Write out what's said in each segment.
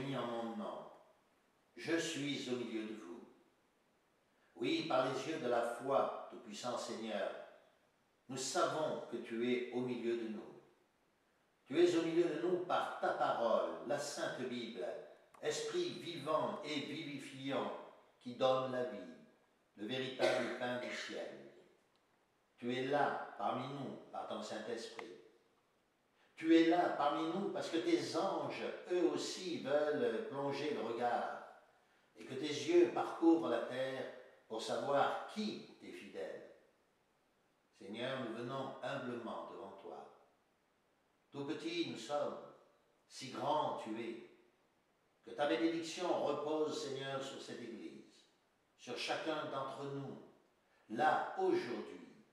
bénis en mon nom. Je suis au milieu de vous. Oui, par les yeux de la foi, tout-puissant Seigneur, nous savons que tu es au milieu de nous. Tu es au milieu de nous par ta parole, la Sainte Bible, esprit vivant et vivifiant qui donne la vie, le véritable pain du ciel. Tu es là parmi nous par ton Saint-Esprit. Tu es là parmi nous parce que tes anges, eux aussi, veulent plonger le regard et que tes yeux parcourent la terre pour savoir qui est fidèle. Seigneur, nous venons humblement devant toi. Tout petits nous sommes, si grand tu es. Que ta bénédiction repose, Seigneur, sur cette Église, sur chacun d'entre nous. Là, aujourd'hui,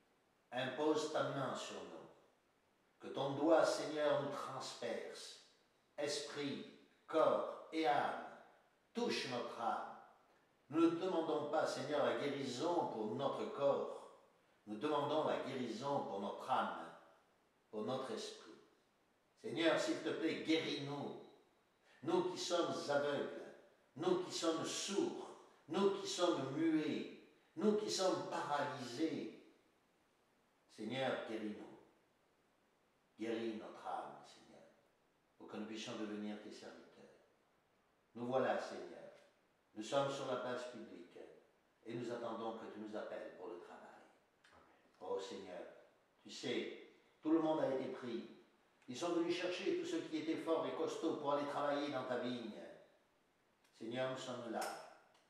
impose ta main sur nous. Que ton doigt, Seigneur, nous transperce. Esprit, corps et âme, touche notre âme. Nous ne demandons pas, Seigneur, la guérison pour notre corps. Nous demandons la guérison pour notre âme, pour notre esprit. Seigneur, s'il te plaît, guéris-nous. Nous qui sommes aveugles, nous qui sommes sourds, nous qui sommes muets, nous qui sommes paralysés. Seigneur, guéris-nous. Guéris notre âme, Seigneur, pour que nous puissions devenir tes serviteurs. Nous voilà, Seigneur. Nous sommes sur la place publique et nous attendons que tu nous appelles pour le travail. Oh Seigneur, tu sais, tout le monde a été pris. Ils sont venus chercher tous ceux qui étaient forts et costauds pour aller travailler dans ta vigne. Seigneur, nous sommes là,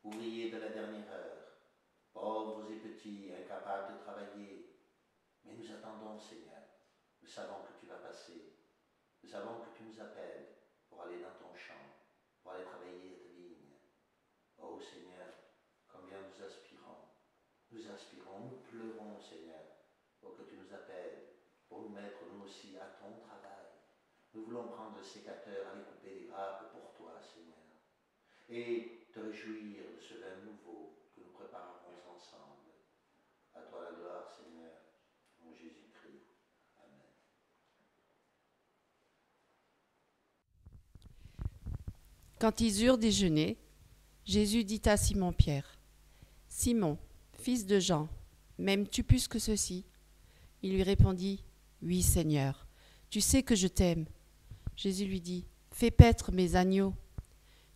ouvriers de la dernière heure, pauvres et petits, incapables de travailler. Mais nous attendons, Seigneur. Nous savons que tu vas passer. Nous savons que tu nous appelles pour aller dans ton champ, pour aller travailler à ta vigne. Oh Seigneur, combien nous aspirons, nous pleurons, Seigneur, pour que tu nous appelles, pour nous mettre nous aussi à ton travail. Nous voulons prendre le sécateur, aller couper les grappes pour toi, Seigneur, et te réjouir de ce vin nouveau que nous préparerons ensemble. À toi la gloire, Seigneur, en Jésus-Christ. Amen. Quand ils eurent déjeuné, Jésus dit à Simon-Pierre, « Simon, fils de Jean, m'aimes-tu plus que ceci ?» Il lui répondit, « Oui, Seigneur, tu sais que je t'aime. » Jésus lui dit, « Fais paître mes agneaux. »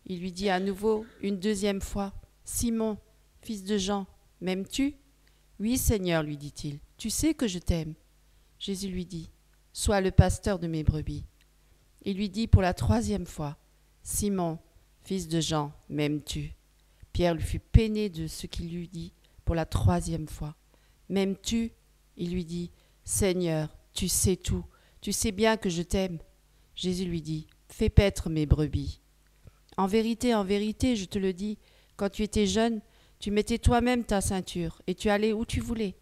Il lui dit à nouveau une deuxième fois, « Simon, fils de Jean, m'aimes-tu » ? « Oui, Seigneur, lui dit-il, tu sais que je t'aime. » Jésus lui dit, « Sois le pasteur de mes brebis. » Il lui dit pour la troisième fois, « Simon, fils de Jean, m'aimes-tu » ? Pierre lui fut peiné de ce qu'il lui dit pour la troisième fois. « M'aimes-tu » ? Il lui dit, « Seigneur, tu sais tout, tu sais bien que je t'aime. » Jésus lui dit, « Fais paître mes brebis. En vérité, je te le dis, quand tu étais jeune, tu mettais toi-même ta ceinture et tu allais où tu voulais.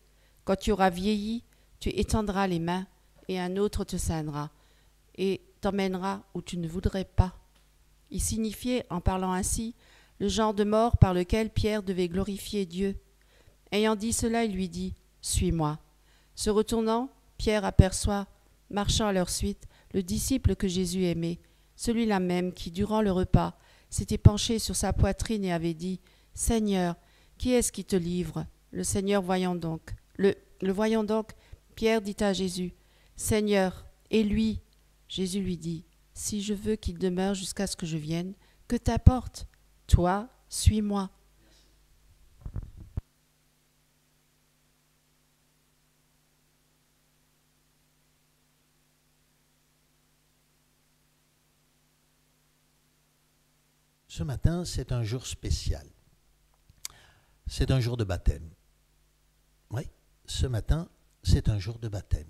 Quand tu auras vieilli, tu étendras les mains et un autre te ceindra et t'emmènera où tu ne voudrais pas. » Il signifiait, en parlant ainsi, le genre de mort par lequel Pierre devait glorifier Dieu. Ayant dit cela, il lui dit, « Suis-moi. » Se retournant, Pierre aperçoit, marchant à leur suite, le disciple que Jésus aimait, celui-là même qui, durant le repas, s'était penché sur sa poitrine et avait dit, « Seigneur, qui est-ce qui te livre ?» Le Seigneur voyant donc, le voyant donc, Pierre dit à Jésus, « Seigneur, et lui ?» Jésus lui dit, « Si je veux qu'il demeure jusqu'à ce que je vienne, que t'apporte ? Toi, suis-moi. » Ce matin, c'est un jour spécial. C'est un jour de baptême. Oui, ce matin, c'est un jour de baptême.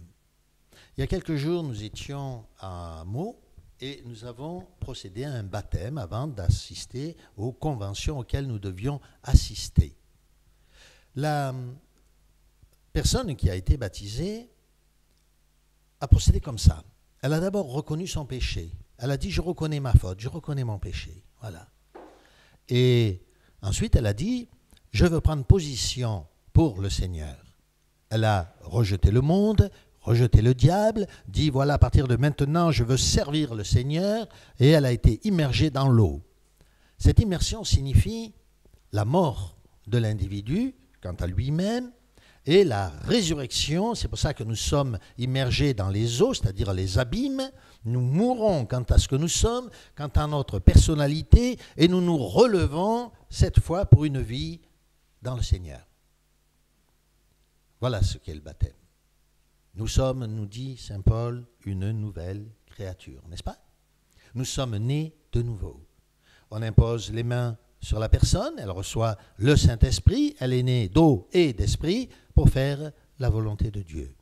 Il y a quelques jours, nous étions à Meaux et nous avons procédé à un baptême avant d'assister aux conventions auxquelles nous devions assister. La personne qui a été baptisée a procédé comme ça. Elle a d'abord reconnu son péché. Elle a dit, je reconnais ma faute, je reconnais mon péché. Voilà. Et ensuite, elle a dit, je veux prendre position pour le Seigneur. Elle a rejeté le monde, rejeté le diable, dit, voilà, à partir de maintenant, je veux servir le Seigneur. Et elle a été immergée dans l'eau. Cette immersion signifie la mort de l'individu quant à lui-même et la résurrection. C'est pour ça que nous sommes immergés dans les eaux, c'est-à-dire les abîmes. Nous mourons quant à ce que nous sommes, quant à notre personnalité, et nous nous relevons cette fois pour une vie dans le Seigneur. Voilà ce qu'est le baptême. Nous sommes, nous dit saint Paul, une nouvelle créature, n'est-ce pas? Nous sommes nés de nouveau. On impose les mains sur la personne, elle reçoit le Saint-Esprit, elle est née d'eau et d'esprit pour faire la volonté de Dieu.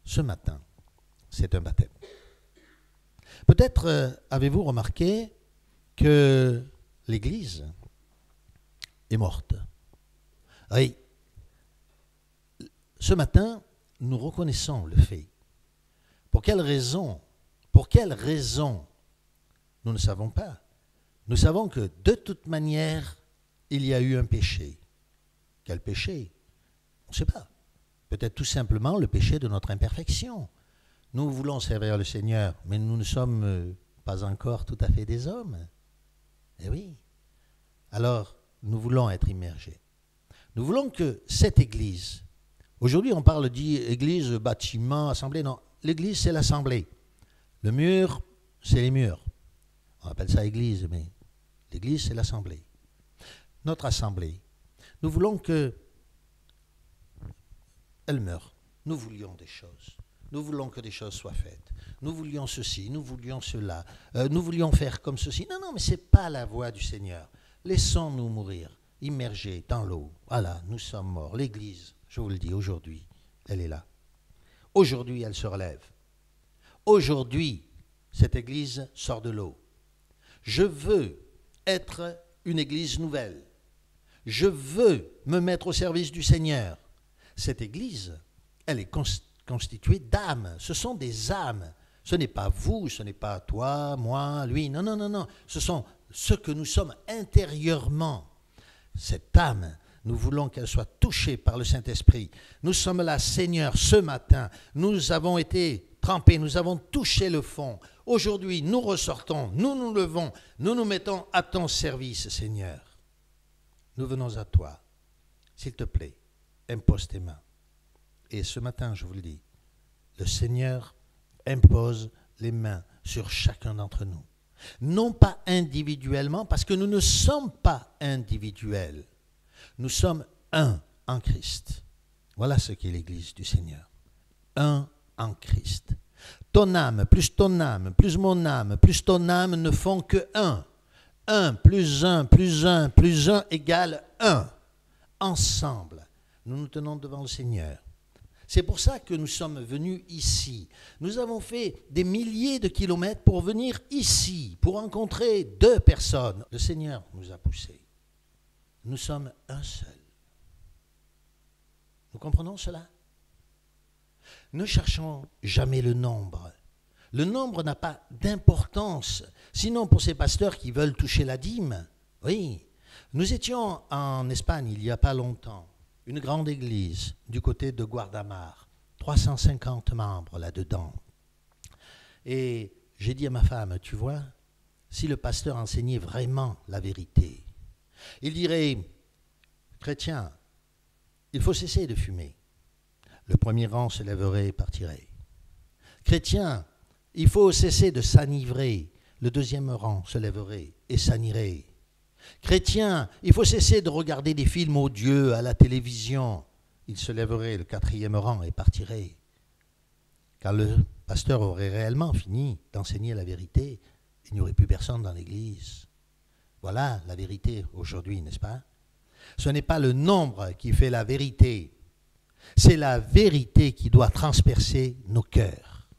Ce matin, c'est un baptême. Peut-être avez-vous remarqué que l'Église est morte. Oui, ce matin, nous reconnaissons le fait. Pour quelle raison? Nous ne savons pas. Nous savons que de toute manière, il y a eu un péché. Quel péché? On ne sait pas. Peut-être tout simplement le péché de notre imperfection. Nous voulons servir le Seigneur, mais nous ne sommes pas encore tout à fait des hommes. Eh oui. Alors, nous voulons être immergés. Nous voulons que cette Église, aujourd'hui on parle d'église, bâtiment, assemblée, non, l'Église c'est l'assemblée. Le mur, c'est les murs. On appelle ça Église, mais l'Église c'est l'assemblée. Notre assemblée, nous voulons que elle meure. Nous voulions des choses. Nous voulons que des choses soient faites. Nous voulions ceci, nous voulions cela. Nous voulions faire comme ceci. Non, mais ce n'est pas la voie du Seigneur. Laissons-nous mourir, immergés dans l'eau. Voilà, nous sommes morts. L'Église, je vous le dis, aujourd'hui, elle est là. Aujourd'hui, elle se relève. Aujourd'hui, cette Église sort de l'eau. Je veux être une Église nouvelle. Je veux me mettre au service du Seigneur. Cette Église, elle est constituée d'âmes. Ce sont des âmes. Ce n'est pas vous, ce n'est pas toi, moi, lui. Non. Ce sont ce que nous sommes intérieurement. Cette âme, nous voulons qu'elle soit touchée par le Saint-Esprit. Nous sommes là, Seigneur, ce matin. Nous avons été trempés, nous avons touché le fond. Aujourd'hui, nous ressortons, nous nous levons, nous nous mettons à ton service, Seigneur. Nous venons à toi. S'il te plaît, impose tes mains. Et ce matin, je vous le dis, le Seigneur impose les mains sur chacun d'entre nous. Non pas individuellement, parce que nous ne sommes pas individuels. Nous sommes un en Christ. Voilà ce qu'est l'Église du Seigneur. Un en Christ. Ton âme, plus mon âme, plus ton âme ne font que un. Un plus un égale un. Ensemble, nous nous tenons devant le Seigneur. C'est pour ça que nous sommes venus ici. Nous avons fait des milliers de kilomètres pour venir ici, pour rencontrer deux personnes. Le Seigneur nous a poussés. Nous sommes un seul. Nous comprenons cela? Ne cherchons jamais le nombre. Le nombre n'a pas d'importance. Sinon, pour ces pasteurs qui veulent toucher la dîme, oui. Nous étions en Espagne il n'y a pas longtemps. Une grande église du côté de Guardamar, 350 membres là-dedans. Et j'ai dit à ma femme, tu vois, si le pasteur enseignait vraiment la vérité, il dirait, chrétien, il faut cesser de fumer. Le premier rang se lèverait et partirait. Chrétien, il faut cesser de s'enivrer. Le deuxième rang se lèverait et s'enirait. Chrétien, il faut cesser de regarder des films odieux à la télévision. Il se lèverait, le quatrième rang, et partirait. Quand le pasteur aurait réellement fini d'enseigner la vérité, il n'y aurait plus personne dans l'église. Voilà la vérité aujourd'hui, n'est-ce pas? Ce n'est pas le nombre qui fait la vérité. C'est la vérité qui doit transpercer nos cœurs.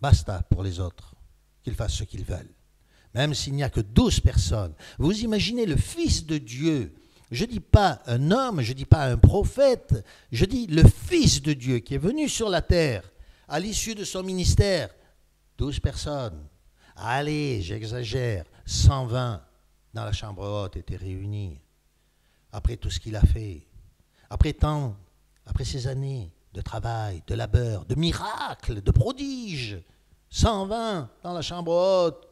Basta pour les autres, qu'ils fassent ce qu'ils veulent. Même s'il n'y a que 12 personnes. Vous imaginez le Fils de Dieu. Je ne dis pas un homme, je ne dis pas un prophète, je dis le Fils de Dieu qui est venu sur la terre à l'issue de son ministère. 12 personnes. Allez, j'exagère, 120 dans la chambre haute étaient réunis. Après tout ce qu'il a fait, après ces années de travail, de labeur, de miracles, de prodiges, 120 dans la chambre haute.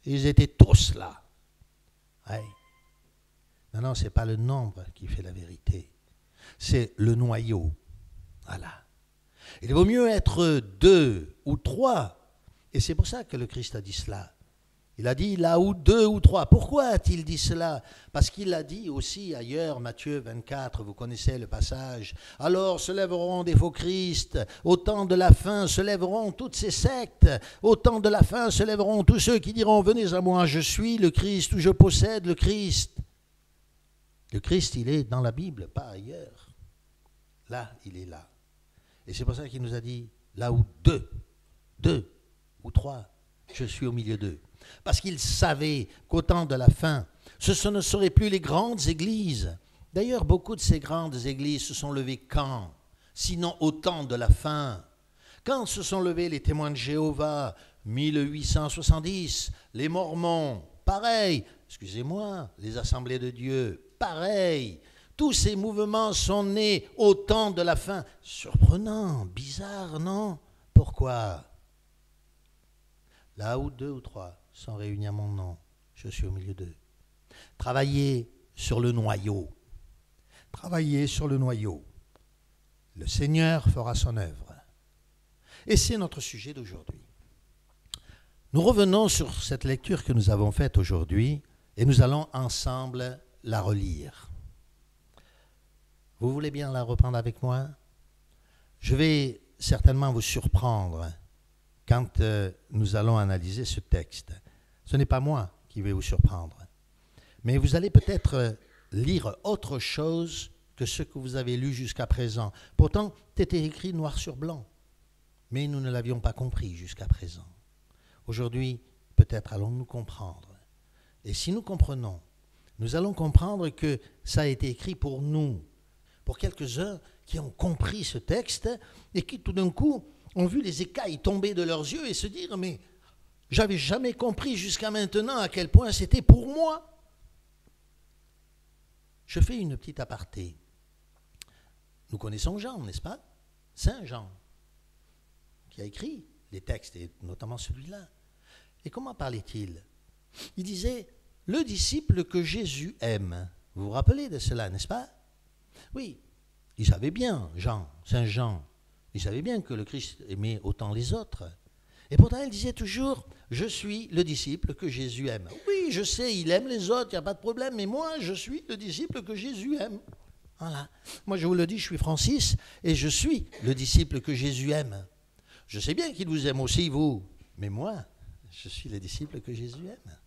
Ils étaient tous là. Ouais. Non, ce n'est pas le nombre qui fait la vérité. C'est le noyau. Voilà. Il vaut mieux être 2 ou 3. Et c'est pour ça que le Christ a dit cela. Il a dit là où 2 ou 3. Pourquoi a-t-il dit cela? Parce qu'il a dit aussi ailleurs, Matthieu 24, vous connaissez le passage. Alors se lèveront des faux Christ, au temps de la fin se lèveront toutes ces sectes, au temps de la fin se lèveront tous ceux qui diront venez à moi, je suis le Christ ou je possède le Christ. Le Christ, il est dans la Bible, pas ailleurs. Là, il est là. Et c'est pour ça qu'il nous a dit là où 2 ou 3, je suis au milieu d'eux. Parce qu'il savait qu'au temps de la fin, ce ne seraient plus les grandes églises. D'ailleurs, beaucoup de ces grandes églises se sont levées quand? Sinon au temps de la fin. Quand se sont levés les témoins de Jéhovah, 1870, les Mormons, pareil, excusez-moi, les Assemblées de Dieu, pareil. Tous ces mouvements sont nés au temps de la fin. Surprenant, bizarre, non? Pourquoi? Là où 2 ou 3 sont réunis à mon nom, je suis au milieu d'eux. Travaillez sur le noyau. Travaillez sur le noyau. Le Seigneur fera son œuvre. Et c'est notre sujet d'aujourd'hui. Nous revenons sur cette lecture que nous avons faite aujourd'hui et nous allons ensemble la relire. Vous voulez bien la reprendre avec moi? Je vais certainement vous surprendre quand nous allons analyser ce texte. Ce n'est pas moi qui vais vous surprendre, mais vous allez peut-être lire autre chose que ce que vous avez lu jusqu'à présent. Pourtant, c'était écrit noir sur blanc, mais nous ne l'avions pas compris jusqu'à présent. Aujourd'hui, peut-être allons-nous comprendre. Et si nous comprenons, nous allons comprendre que ça a été écrit pour nous, pour quelques-uns qui ont compris ce texte et qui tout d'un coup ont vu les écailles tomber de leurs yeux et se dire « mais j'avais jamais compris jusqu'à maintenant à quel point c'était pour moi ». Je fais une petite aparté. Nous connaissons Jean, n'est-ce pas? Saint Jean, qui a écrit les textes, et notamment celui-là. Et comment parlait-il? Il disait « le disciple que Jésus aime ». Vous vous rappelez de cela, n'est-ce pas? Oui, il savait bien, Jean, Saint Jean, il savait bien que le Christ aimait autant les autres. Et pourtant, il disait toujours « je suis le disciple que Jésus aime ». Oui, je sais, il aime les autres, il n'y a pas de problème, mais moi, je suis le disciple que Jésus aime. Voilà. Moi, je vous le dis, je suis Francis, et je suis le disciple que Jésus aime. Je sais bien qu'il vous aime aussi, vous, mais moi, je suis le disciple que Jésus aime.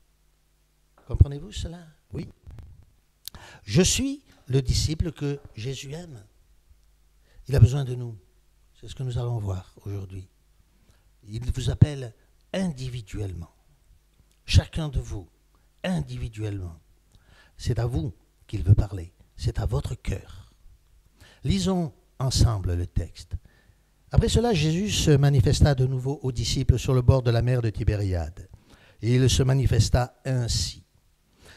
Comprenez-vous cela? Oui. Je suis le disciple que Jésus aime. Il a besoin de nous. C'est ce que nous allons voir aujourd'hui. Il vous appelle individuellement. Chacun de vous, individuellement. C'est à vous qu'il veut parler. C'est à votre cœur. Lisons ensemble le texte. Après cela, Jésus se manifesta de nouveau aux disciples sur le bord de la mer de Tibériade. Et il se manifesta ainsi.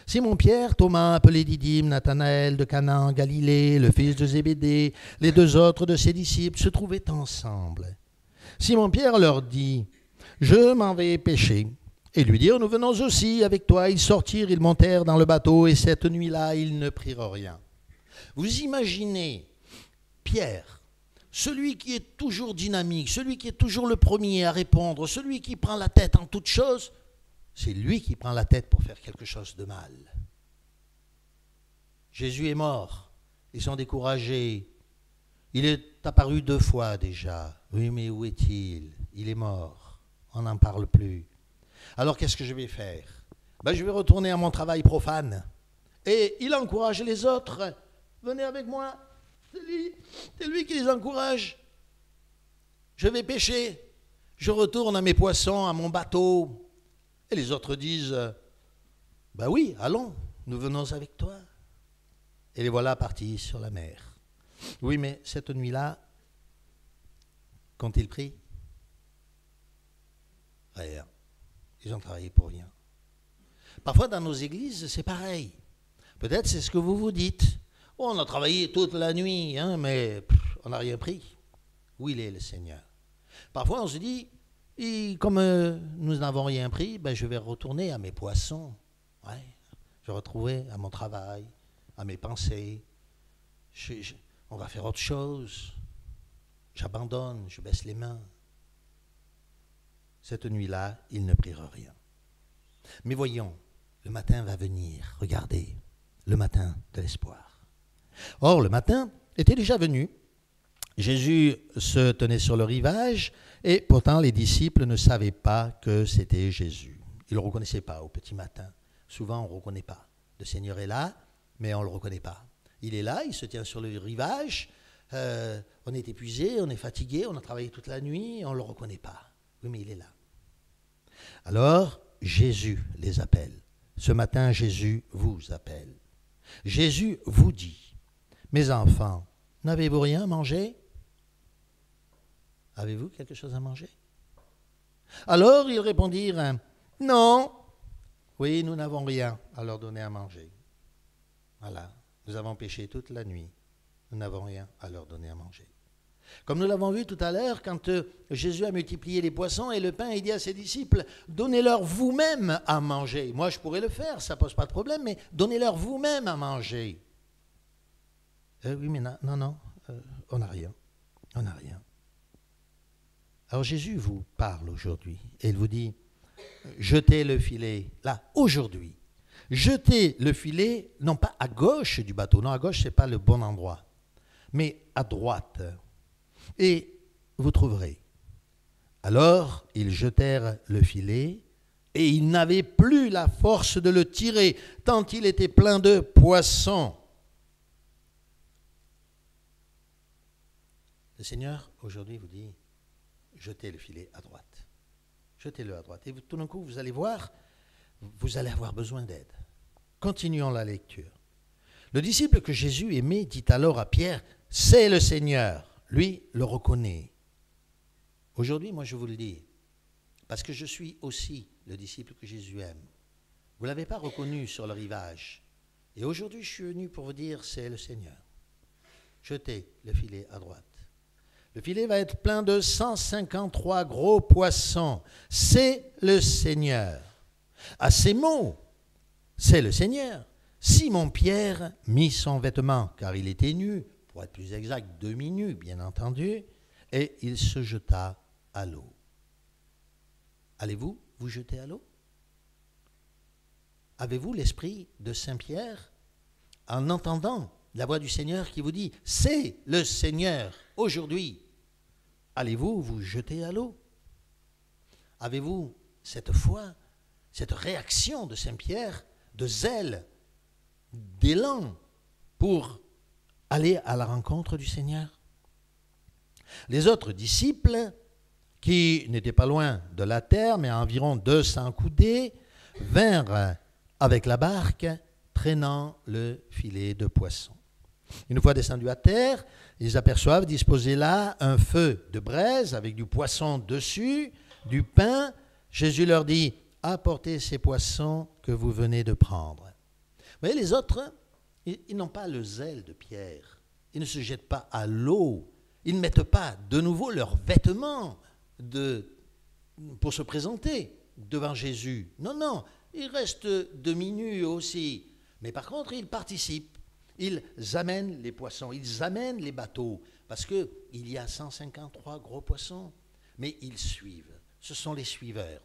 Simon-Pierre, Thomas, appelé Didyme, Nathanaël de Cana en Galilée, le fils de Zébédée, les 2 autres de ses disciples se trouvaient ensemble. Simon-Pierre leur dit, « Je m'en vais pêcher. » Et lui dirent, « Nous venons aussi avec toi. » Ils sortirent, ils montèrent dans le bateau, et cette nuit-là, ils ne prirent rien. Vous imaginez Pierre, celui qui est toujours dynamique, celui qui est toujours le premier à répondre, celui qui prend la tête en toutes choses, c'est lui qui prend la tête pour faire quelque chose de mal. Jésus est mort. Ils sont découragés. Il est apparu 2 fois déjà. Oui, mais où est-il? Il est mort. On n'en parle plus. Alors, qu'est-ce que je vais faire? Je vais retourner à mon travail profane. Et il encourage les autres. Venez avec moi. C'est lui qui les encourage. Je vais pêcher. Je retourne à mes poissons, à mon bateau. Et les autres disent, oui, allons, nous venons avec toi. Et les voilà partis sur la mer. Oui, mais cette nuit-là, qu'ont-ils pris? Rien. Ils ont travaillé pour rien. Parfois, dans nos églises, c'est pareil. Peut-être c'est ce que vous vous dites. Oh, on a travaillé toute la nuit, mais on n'a rien pris. Où il est, le Seigneur? Parfois, on se dit, Et comme nous n'avons rien pris, ben, je vais retourner à mes poissons. Ouais. Je vais retrouver à mon travail, à mes pensées. On va faire autre chose. J'abandonne, je baisse les mains. Cette nuit-là, ils ne prirent rien. Mais voyons, le matin va venir. Regardez, le matin de l'espoir. Or, le matin était déjà venu. Jésus se tenait sur le rivage et pourtant les disciples ne savaient pas que c'était Jésus. Ils ne le reconnaissaient pas au petit matin. Souvent, on ne reconnaît pas. Le Seigneur est là, mais on ne le reconnaît pas. Il est là, il se tient sur le rivage. On est épuisé, on est fatigué, on a travaillé toute la nuit, on ne le reconnaît pas. Oui, mais il est là. Alors, Jésus les appelle. Ce matin, Jésus vous appelle. Jésus vous dit, « Mes enfants, n'avez-vous rien à manger ? Avez-vous quelque chose à manger ?» Alors, ils répondirent, « Non. » Oui, nous n'avons rien à leur donner à manger. Voilà, nous avons péché toute la nuit. Nous n'avons rien à leur donner à manger. Comme nous l'avons vu tout à l'heure, quand Jésus a multiplié les poissons et le pain, il dit à ses disciples, donnez-leur vous-même à manger. Moi, je pourrais le faire, ça ne pose pas de problème, mais donnez-leur vous-même à manger. Oui, mais non, on n'a rien. On n'a rien. Alors Jésus vous parle aujourd'hui et il vous dit, jetez le filet, là, aujourd'hui. Jetez le filet, non pas à gauche du bateau, non, à gauche, ce n'est pas le bon endroit, mais à droite. Et vous trouverez. Alors, ils jetèrent le filet, et ils n'avaient plus la force de le tirer, tant il était plein de poissons. Le Seigneur, aujourd'hui, vous dit, jetez le filet à droite. Jetez-le à droite. Et tout d'un coup, vous allez voir, vous allez avoir besoin d'aide. Continuons la lecture. Le disciple que Jésus aimait dit alors à Pierre, « C'est le Seigneur !» Lui le reconnaît. Aujourd'hui, moi je vous le dis, parce que je suis aussi le disciple que Jésus aime. Vous ne l'avez pas reconnu sur le rivage. Et aujourd'hui, je suis venu pour vous dire, c'est le Seigneur. Jetez le filet à droite. Le filet va être plein de 153 gros poissons. C'est le Seigneur. À ces mots, c'est le Seigneur. Simon-Pierre mit son vêtement, car il était nu, pour être plus exact, demi-nu, bien entendu, et il se jeta à l'eau. Allez-vous vous jeter à l'eau? Avez-vous l'esprit de Saint-Pierre en entendant la voix du Seigneur qui vous dit « C'est le Seigneur aujourd'hui ». Allez-vous vous jeter à l'eau? Avez-vous cette foi, cette réaction de Saint-Pierre, de zèle, d'élan pour aller à la rencontre du Seigneur? Les autres disciples, qui n'étaient pas loin de la terre, mais à environ 200 coudées, vinrent avec la barque, traînant le filet de poisson. Une fois descendus à terre, ils aperçoivent disposé là un feu de braise avec du poisson dessus, du pain. Jésus leur dit, « Apportez ces poissons que vous venez de prendre. » Vous voyez, les autres, ils n'ont pas le zèle de Pierre. Ils ne se jettent pas à l'eau. Ils ne mettent pas de nouveau leurs vêtements pour se présenter devant Jésus. Non, ils restent demi-nus aussi. Mais par contre, ils participent. Ils amènent les poissons, ils amènent les bateaux, parce qu'il y a 153 gros poissons. Mais ils suivent. Ce sont les suiveurs.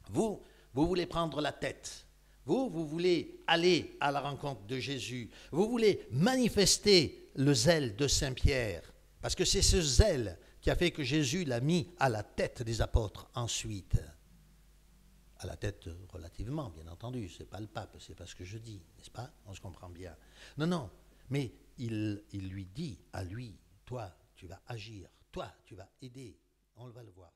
Vous voulez prendre la tête. Vous voulez aller à la rencontre de Jésus. Vous voulez manifester le zèle de Saint-Pierre. Parce que c'est ce zèle qui a fait que Jésus l'a mis à la tête des apôtres ensuite. À la tête relativement, bien entendu. Ce n'est pas le pape, c'est pas ce que je dis, n'est-ce pas? On se comprend bien. Non, mais il lui dit à lui, toi, tu vas agir, toi, tu vas aider. On va le voir.